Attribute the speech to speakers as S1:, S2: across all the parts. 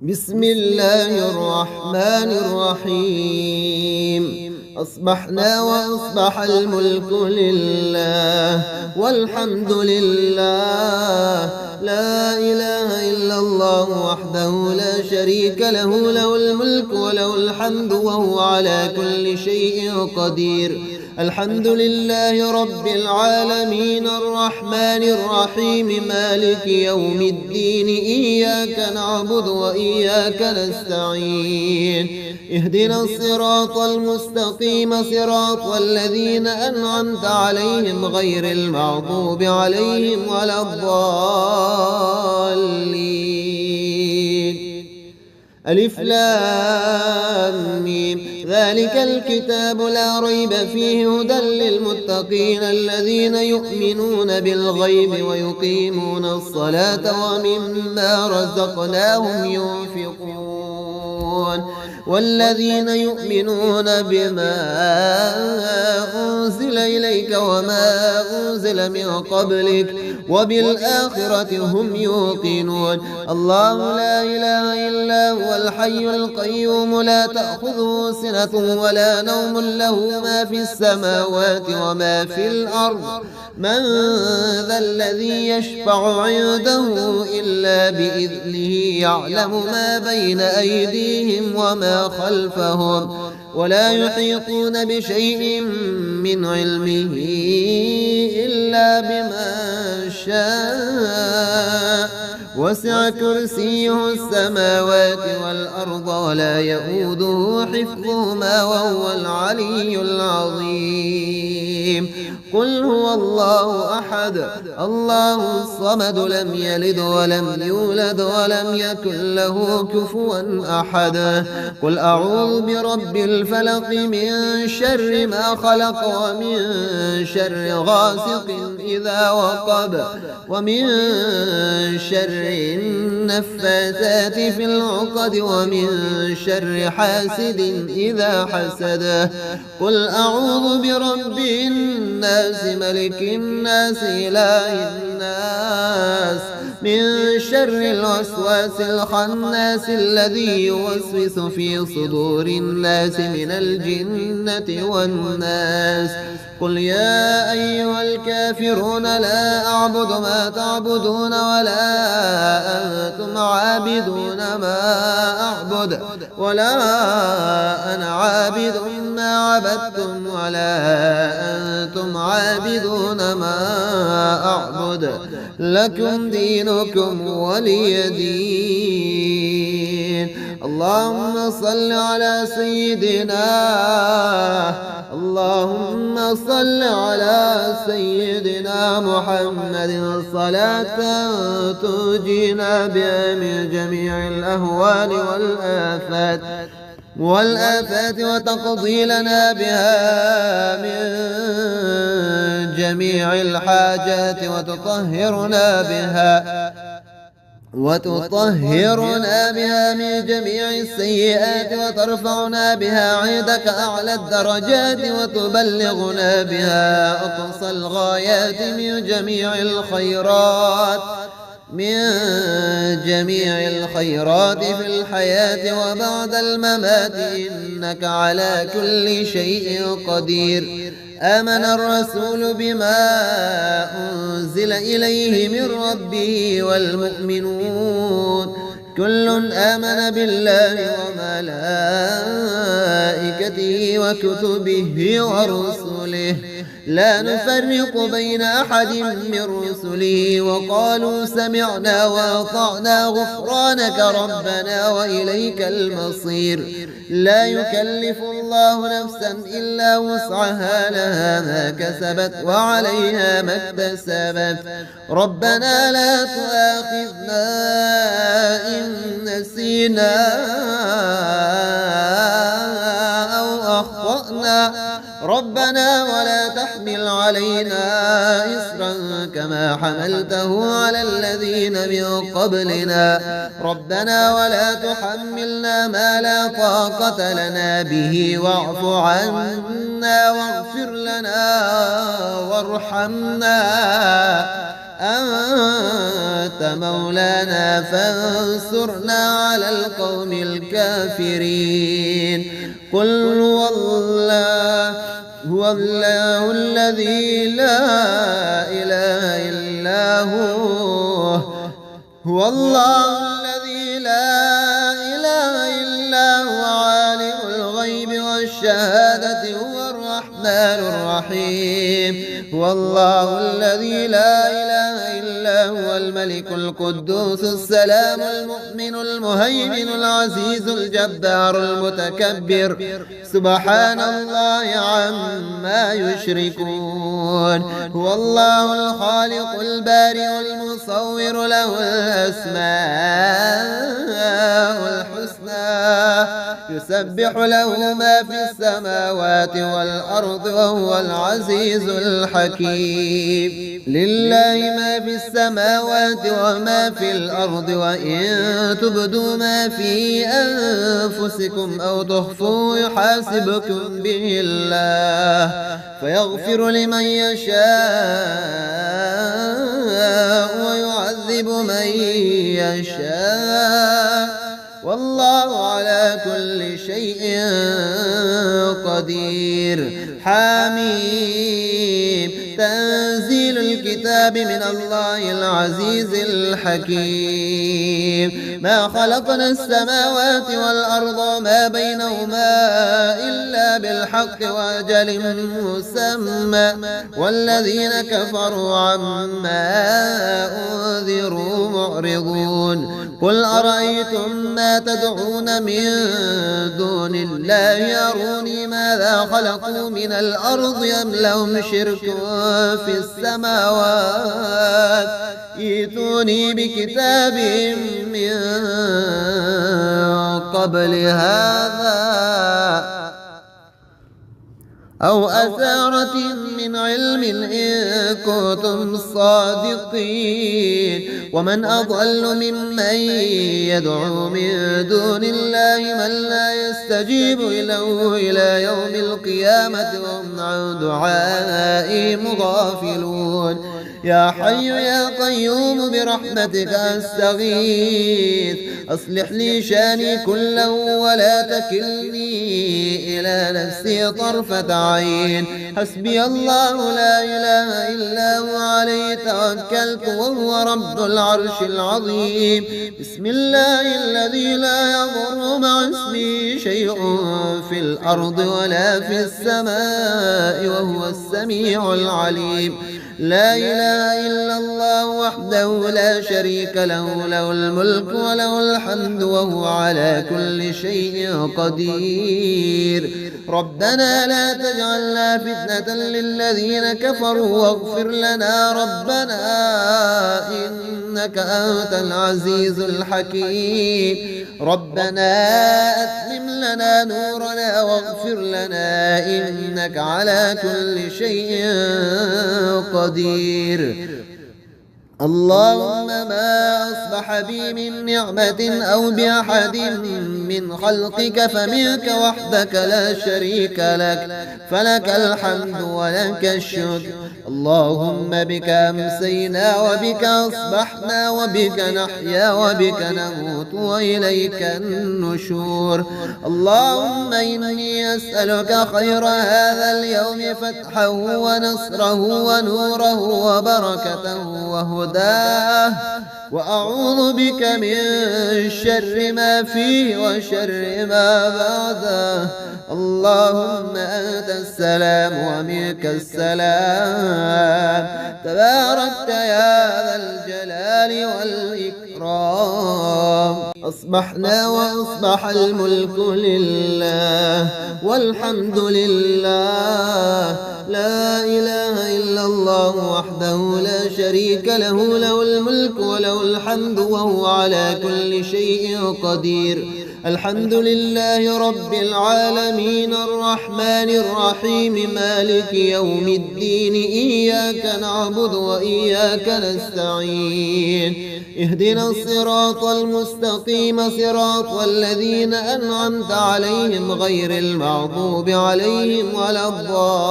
S1: بسم الله الرحمن الرحيم. أصبحنا وأصبح الملك لله والحمد لله، لا إله إلا الله وحده لا شريك له، له الملك وله الحمد وهو على كل شيء قدير. الحمد لله رب العالمين الرحمن الرحيم مالك يوم الدين، إياك نعبد وإياك نستعين. اهدنا الصراط المستقيم، صراط الذين أنعمت عليهم غير المغضوب عليهم ولا الضالين. ألف لام ميم. ذلك الكتاب لا ريب فيه هدى للمتقين الذين يؤمنون بالغيب ويقيمون الصلاة ومما رزقناهم ينفقون، والذين يؤمنون بما أنزل إليك وما أنزل من قبلك وبالآخرة هم يوقنون. الله لا إله إلا هو الحي القيوم، لا تأخذه سنة ولا نوم، له ما في السماوات وما في الأرض. من ذا الذي يشفع عنده إلا بإذنه، يعلم ما بين أيديهم وما خلفهم، ولا يحيطون بشيء من علمه إلا بما شاء. وسع كرسيه السماوات والأرض ولا يؤوده حفظهما وهو العلي العظيم. قل هو الله أحد الله الصمد، لم يلد ولم يولد ولم يكن له كفوا أحد. قل أعوذ برب الفلق، من شر ما خلق، ومن شر غاسق إذا وقب، ومن شر النفاثات في العقد، ومن شر حاسد إذا حسد. قل أعوذ برب الناس، ملك الناس، إله الناس، من شر الوسواس الخناس الذي يوسوس في صدور الناس من الجنة والناس. قل يا أيها الكافرون لا أعبد ما تعبدون ولا أنتم عابدون ما أعبد، ولا أنا عابد ما عبدتم ولا أنتم عابدون ما أعبد، لكم دينكم ولي دين. اللهم صل على سيدنا محمد صلاة تنجينا بها من جميع الأهوال والآفات وتقضي لنا بها من جميع الحاجات وتطهرنا بها من جميع السيئات، وترفعنا بها عندك أعلى الدرجات، وتبلغنا بها أقصى الغايات من جميع الخيرات في الحياة وبعد الممات، إنك على كل شيء قدير. آمن الرسول بما أنزل إليه من ربه والمؤمنون، كل آمن بالله وملائكته وكتبه ورسله، لا نفرق بين أحد من رسله، وقالوا سمعنا وأطعنا غفرانك ربنا وإليك المصير. لا يكلف الله نفسا إلا وسعها، لها ما كسبت وعليها ما اكتسبت. ربنا لا تؤاخذنا إن نسينا أو أخطأنا، ربنا ولا تحمل علينا إصرا كما حملته على الذين من قبلنا، ربنا ولا تحملنا ما لا طاقة لنا به، واعف عنا واغفر لنا وارحمنا أنت مولانا فانصرنا على القوم الكافرين. قل هو الله الذي لا إله إلا هو الله الذي لا إله إلا هو عالم الغيب والشهادة هو الرحمن الرحيم. هو الله الذي لا إله إلا هو الملك القدوس السلام المؤمن المهيمن العزيز الجبار المتكبر سبحان الله عما يشركون. هو الله الخالق البارئ المصور له الأسماء الحسنى يسبح له ما في السماوات والأرض وهو العزيز الحكيم. لله ما في السماوات وما في الأرض وإن تبدوا ما في أنفسكم أو تخفوا يحاسبكم به الله فيغفر لمن يشاء ويعذب من يشاء والله على كل شيء قدير. حميم تنزيل الكتاب من الله العزيز الحكيم. ما خلقنا السماوات والأرض وما بينهما إلا بالحق وأجل مسمى والذين كفروا عما أنذروا معرضون. قل أرأيتم ما تدعون من دون الله أروني ماذا خلقوا من الأرض أم لهم شرك في السماوات ائتوني بكتاب من قبل هذا أو أثارة من علم إن كنتم صادقين. ومن أضل ممن يدعو من دون الله من لا يستجيب له إلى يوم القيامة وهم عن دعائهم غافلون. يا حي يا قيوم برحمتك أستغيث أصلح لي شاني كله ولا تكلني إلى نفسي طرفة عين. حسبي الله لا إله إلا هو عليه توكلت وهو رب العرش العظيم. بسم الله الذي لا يضر مع اسمه شيء في الأرض ولا في السماء وهو السميع العليم. لا إله إلا الله وحده لا شريك له له الملك وله الحمد وهو على كل شيء قدير. ربنا لا تجعلنا فتنة للذين كفروا واغفر لنا ربنا إنك أنت العزيز الحكيم. ربنا أتمم لنا نورنا واغفر لنا إنك على كل شيء قدير. اللهم ما أصبح بي من نعمة أو بأحد من خلقك فمنك وحدك لا شريك لك فلك الحمد ولك الشكر. اللهم بك أمسينا وبك أصبحنا وبك نحيا وبك نموت وإليك النشور. اللهم إني أسألك خير هذا اليوم فتحه ونصره ونوره وبركته وهداه وأعوذ بك من شر ما فيه وشر ما بعده. اللهم أنت السلام ومنك السلام تباركت يا ذا الجلال والإكرام. أصبحنا وأصبح الملك لله والحمد لله لا إله إلا الله وحده لا شريك له له الملك وله الحمد وهو على كل شيء قدير. الحمد لله رب العالمين الرحمن الرحيم مالك يوم الدين إياك نعبد وإياك نستعين. اهدنا الصراط المستقيم صراط الذين أنعمت عليهم غير المغضوب عليهم ولا الضالين.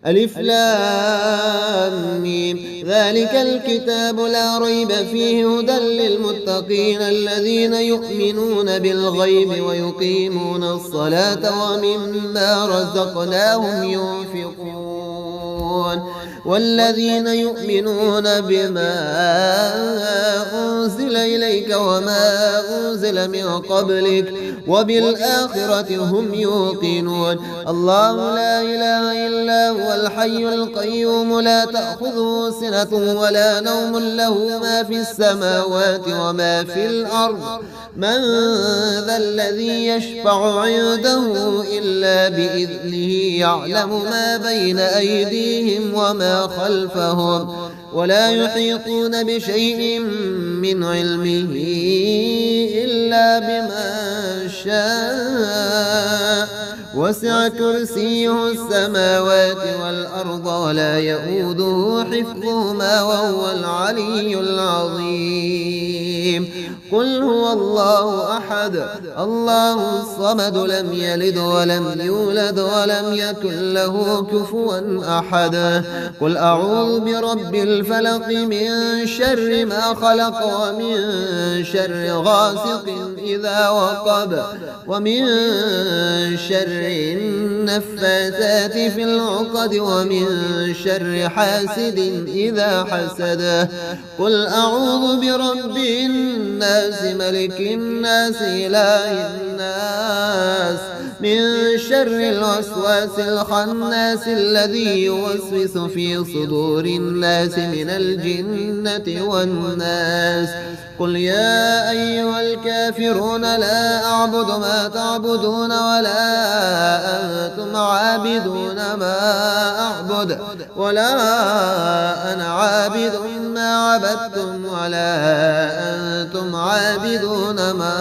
S1: ألف لام ميم ذلك الكتاب لا ريب فيه هدى للمتقين الذين يؤمنون بالغيب ويقيمون الصلاة ومما رزقناهم ينفقون والذين يؤمنون بما أنزل إليك وما أنزل من قبلك وبالآخرة هم يوقنون الله لا إله إلا هو الحي القيوم لا تأخذه سنة ولا نوم له ما في السماوات وما في الأرض من ذا الذي يشفع عنده إلا بإذنه يعلم ما بين أيديهم وما خلفهم ولا يحيطون بشيء من علمه إلا بما شاء وسع كرسيه السماوات والأرض ولا يؤوده حفظهما وهو العلي العظيم قل هو الله أحد الله الصمد لم يلد ولم يولد ولم يكن له كفوا أحد قل أعوذ برب الفلق من شر ما خلق ومن شر غاسق إذا وقب ومن شر النفاثات في العقد ومن شر حاسد إذا حسد قل أعوذ برب الناس ملك الناس إله الناس من شر الوسواس الخناس الذي يوسوس في صدور الناس من الجنة والناس قل يا أيها الكافرون لا أعبد ما تعبدون ولا أنتم عابدون ما أعبد ولا أنا عابد ما عبدتم ولا أنتم عابدون ما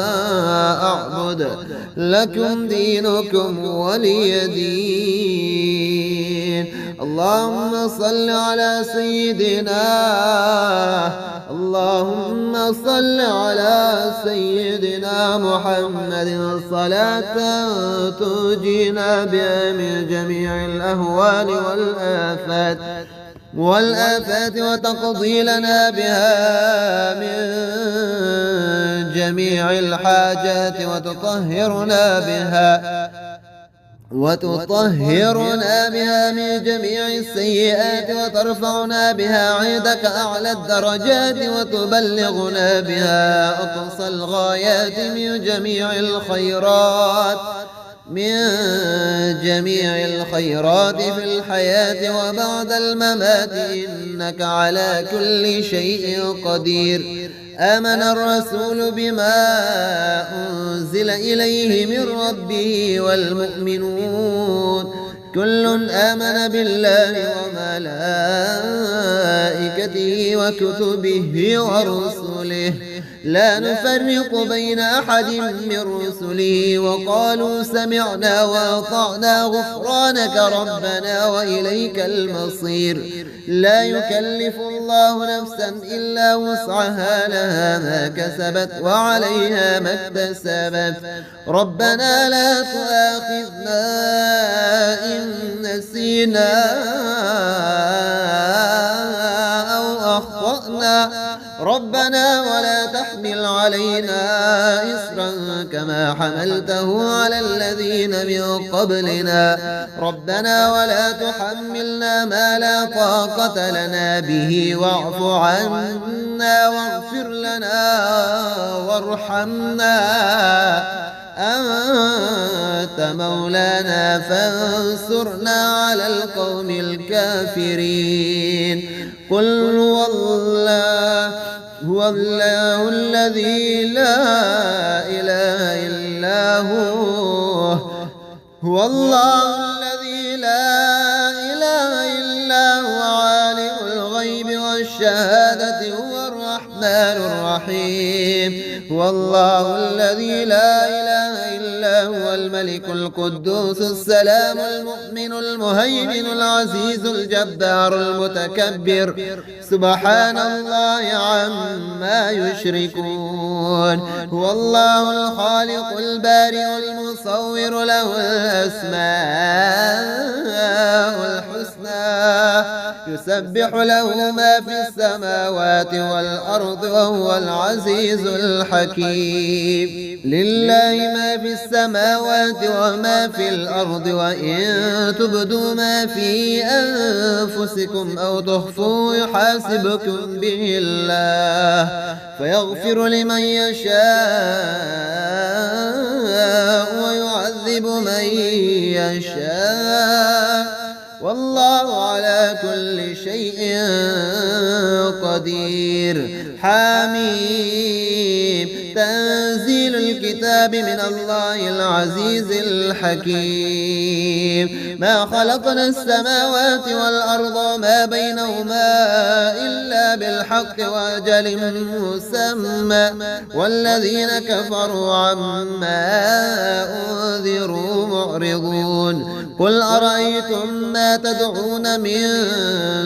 S1: أعبد لكم دينكم ولي دين اللهم صل على سيدنا محمد صلاة تنجينا بها من جميع الأهوال والآفات وتقضي لنا بها من جميع الحاجات وتطهرنا بها من جميع السيئات وترفعنا بها عندك أعلى الدرجات وتبلغنا بها أقصى الغايات من جميع الخيرات في الحياة وبعد الممات إنك على كل شيء قدير آمن الرسول بما أنزل إليه من ربه والمؤمنون كل آمن بالله وملائكته وكتبه ورسله لا نفرق بين أحد من رسله وقالوا سمعنا وأطعنا غفرانك ربنا وإليك المصير لا يكلف الله نفسا إلا وسعها لها ما كسبت وعليها ما اكتسبت ربنا لا تؤاخذنا إن نسينا أو أخطأنا ربنا ولا تحمل علينا إصرا كما حملته على الذين من قبلنا ربنا ولا تحملنا ما لا طاقة لنا به واعف عنا واغفر لنا وارحمنا أنت مولانا فانصرنا على القوم الكافرين قل هو الله الذي لا إله إلا هو الله الذي لا إله إلا هو عالم الغيب والشهادة هو الرحمن الرحيم هو الله الذي لا إله إلا هو الملك القدوس السلام المؤمن المهيمن العزيز الجبار المتكبر سبحان الله عما يشركون هو الله الخالق البارئ المصور له الأسماء الحسنى يسبح له ما في السماوات والأرض وهو العزيز الحكيم. لله ما في السماوات وما في الأرض، وإن تبدوا ما في أنفسكم أو تخفوا يحاسبكم به الله فيغفر لمن يشاء ويعذب من يشاء، والله على كل شيء قدير. حميم. تنزيل الكتاب من الله العزيز الحكيم. ما خلقنا السماوات والأرض وما بينهما إلا بالحق وأجل مسمى، والذين كفروا عما أنذروا معرضون. قل أرأيتم ما تدعون من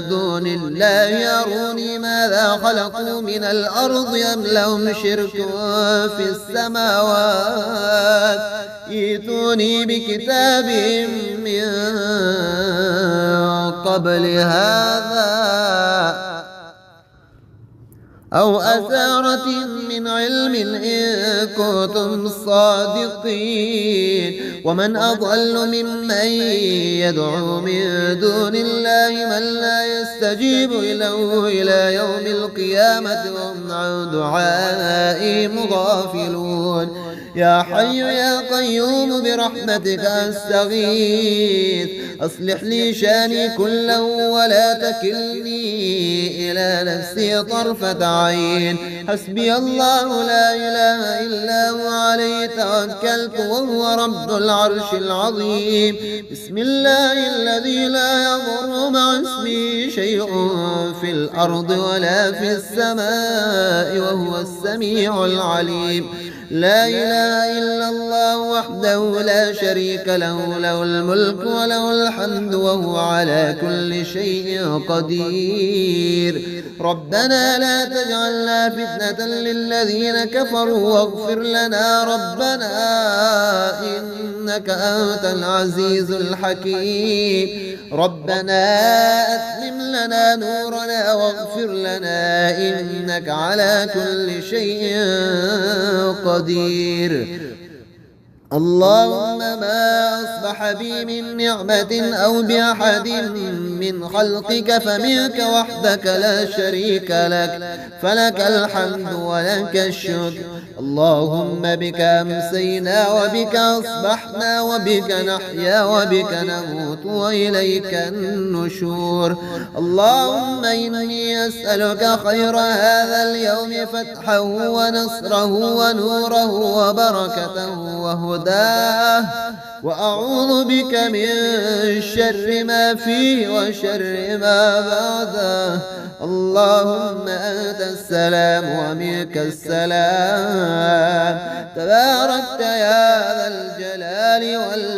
S1: دون الله أروني ماذا خلقوا من الأرض أم لهم شرك في السماوات ائتوني بكتاب من قبل هذا أو أثارة من علم إن كنتم صادقين. ومن أضل ممن يدعو من دون الله من لا يستجيب له إلى يوم القيامة وهم عن دعائهم غافلون. يا حي يا قيوم برحمتك أستغيث أصلح لي شاني كله ولا تكلني إلى نفسي طرفة عين. حسبي الله لا إله إلا هو عليه توكلت وهو رب العرش العظيم. بسم الله الذي لا يضر مع اسمه شيء في الأرض ولا في السماء وهو السميع العليم. لا إله إلا الله وحده لا شريك له له الملك وله الحمد وهو على كل شيء قدير. ربنا لا تجعلنا فتنة للذين كفروا واغفر لنا ربنا إنك أنت العزيز الحكيم. ربنا أتمم لنا نورنا واغفر لنا إنك على كل شيء قدير. اللهم ما أصبح بي من نعمة أو بأحد من خلقك فمنك وحدك لا شريك لك فلك الحمد ولك الشكر. اللهم بك أمسينا وبك أصبحنا وبك نحيا وبك نموت وإليك النشور. اللهم إني أسألك خير هذا اليوم فتحه ونصره ونوره وبركته وهداه وأعوذ بك من شر ما فيه وشر ما بعده. اللهم أنت السلام ومنك السلام تباركت يا ذا الجلال والإكرام.